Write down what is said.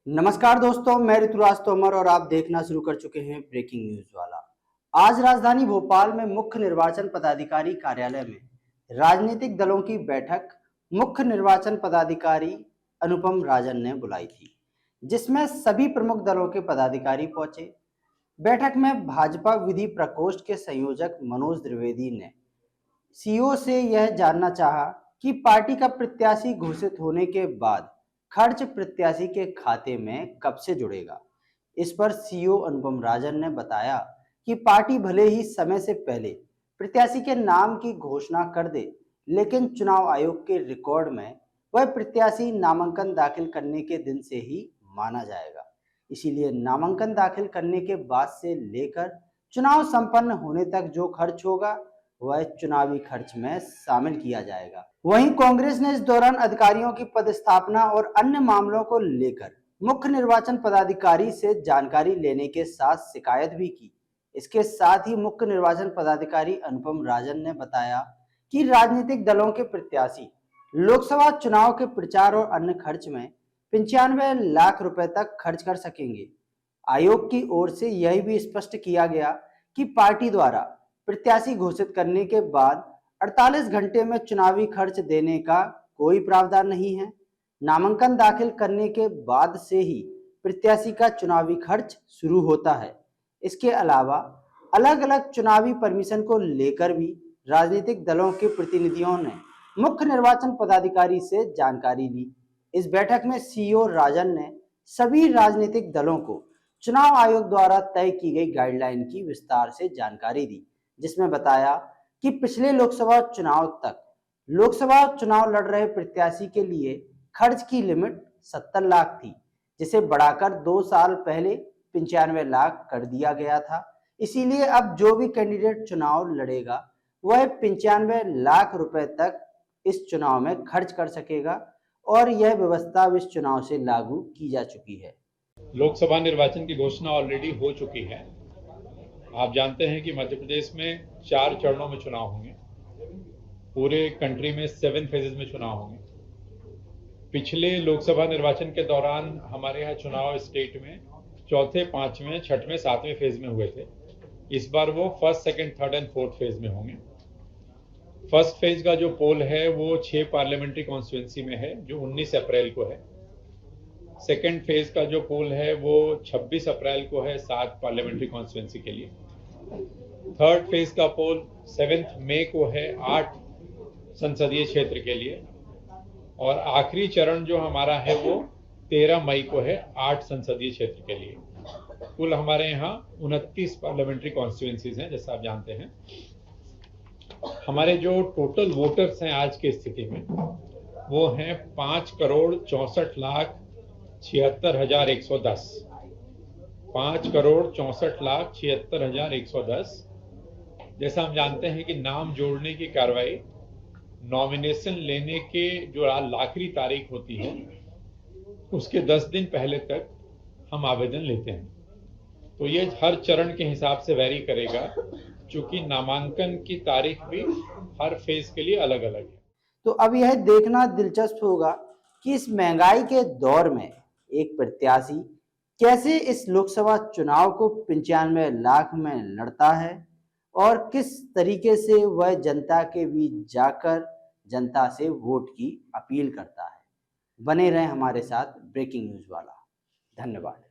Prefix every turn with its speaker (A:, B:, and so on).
A: नमस्कार दोस्तों, मैं ऋतुराज तोमर और आप देखना शुरू कर चुके हैं ब्रेकिंग न्यूज वाला। आज राजधानी भोपाल में मुख्य निर्वाचन पदाधिकारी कार्यालय में राजनीतिक दलों की बैठक मुख्य निर्वाचन पदाधिकारी अनुपम राजन ने बुलाई थी, जिसमें सभी प्रमुख दलों के पदाधिकारी पहुंचे। बैठक में भाजपा विधि प्रकोष्ठ के संयोजक मनोज द्विवेदी ने सीईओ से यह जानना चाहा कि पार्टी का प्रत्याशी घोषित होने के बाद खर्च प्रत्याशी के खाते में कब से जुड़ेगा। इस पर सीईओ अनुपम राजन ने बताया कि पार्टी भले ही समय से पहले प्रत्याशी के नाम की घोषणा कर दे, लेकिन चुनाव आयोग के रिकॉर्ड में वह प्रत्याशी नामांकन दाखिल करने के दिन से ही माना जाएगा। इसीलिए नामांकन दाखिल करने के बाद से लेकर चुनाव संपन्न होने तक जो खर्च होगा वह चुनावी खर्च में शामिल किया जाएगा। वहीं कांग्रेस ने इस दौरान अधिकारियों की पदस्थापना और अन्य मामलों को लेकर मुख्य निर्वाचन पदाधिकारी से जानकारी लेने के साथ शिकायत भी की। इसके साथ ही मुख्य निर्वाचन पदाधिकारी अनुपम राजन ने बताया कि राजनीतिक दलों के प्रत्याशी लोकसभा चुनाव के प्रचार और अन्य खर्च में 95 लाख रुपए तक खर्च कर सकेंगे। आयोग की ओर से यह भी स्पष्ट किया गया कि पार्टी द्वारा प्रत्याशी घोषित करने के बाद 48 घंटे में चुनावी खर्च देने का कोई प्रावधान नहीं है। नामांकन दाखिल करने के बाद से ही प्रत्याशी का चुनावी खर्च शुरू होता है। इसके अलावा अलग अलग चुनावी परमिशन को लेकर भी राजनीतिक दलों के प्रतिनिधियों ने मुख्य निर्वाचन पदाधिकारी से जानकारी ली। इस बैठक में सीईओ राजन ने सभी राजनीतिक दलों को चुनाव आयोग द्वारा तय की गई गाइडलाइन की विस्तार से जानकारी दी, जिसमें बताया कि पिछले लोकसभा चुनाव तक लोकसभा चुनाव लड़ रहे प्रत्याशी के लिए खर्च की लिमिट 70 लाख थी, जिसे बढ़ाकर 2 साल पहले 95 लाख कर दिया गया था। इसीलिए अब जो भी कैंडिडेट चुनाव लड़ेगा वह 95 लाख रुपए तक इस चुनाव में खर्च कर सकेगा और यह व्यवस्था इस चुनाव से लागू की जा चुकी है।
B: लोकसभा निर्वाचन की घोषणा ऑलरेडी हो चुकी है। आप जानते हैं कि मध्य प्रदेश में 4 चरणों में चुनाव होंगे, पूरे कंट्री में 7 फेजेस में चुनाव होंगे। पिछले लोकसभा निर्वाचन के दौरान हमारे यहाँ चुनाव स्टेट में चौथे, 5वें, 6वें, 7वें फेज में हुए थे। इस बार वो first, second, third and fourth phase में होंगे। फर्स्ट फेज का जो पोल है वो 6 पार्लियामेंट्री कॉन्स्टिट्यूंसी में है, जो 19 अप्रैल को है। सेकेंड फेज का जो पोल है वो 26 अप्रैल को है 7 पार्लियामेंट्री कॉन्स्टिट्यूंसी के लिए। थर्ड फेज का पोल 7 मई को है 8 संसदीय क्षेत्र के लिए, और आखिरी चरण जो हमारा है वो 13 मई को है 8 संसदीय क्षेत्र के लिए। कुल हमारे यहाँ 29 पार्लियामेंट्री कॉन्स्टिट्यूंसीज हैं। जैसा आप जानते हैं, हमारे जो टोटल वोटर्स हैं आज की स्थिति में वो हैं 5,64,76,110। 5,64,76,110। जैसा हम जानते हैं कि नाम जोड़ने की कार्रवाई नॉमिनेशन लेने के जो आखिरी तारीख होती है उसके 10 दिन पहले तक हम आवेदन लेते हैं। तो ये हर चरण के हिसाब से वैरी करेगा, क्योंकि नामांकन की तारीख भी हर फेज के लिए अलग अलग है।
A: तो अब यह देखना दिलचस्प होगा कि इस महंगाई के दौर में एक प्रत्याशी कैसे इस लोकसभा चुनाव को 95 लाख में लड़ता है और किस तरीके से वह जनता के बीच जाकर जनता से वोट की अपील करता है। बने रहें हमारे साथ ब्रेकिंग न्यूज वाला। धन्यवाद।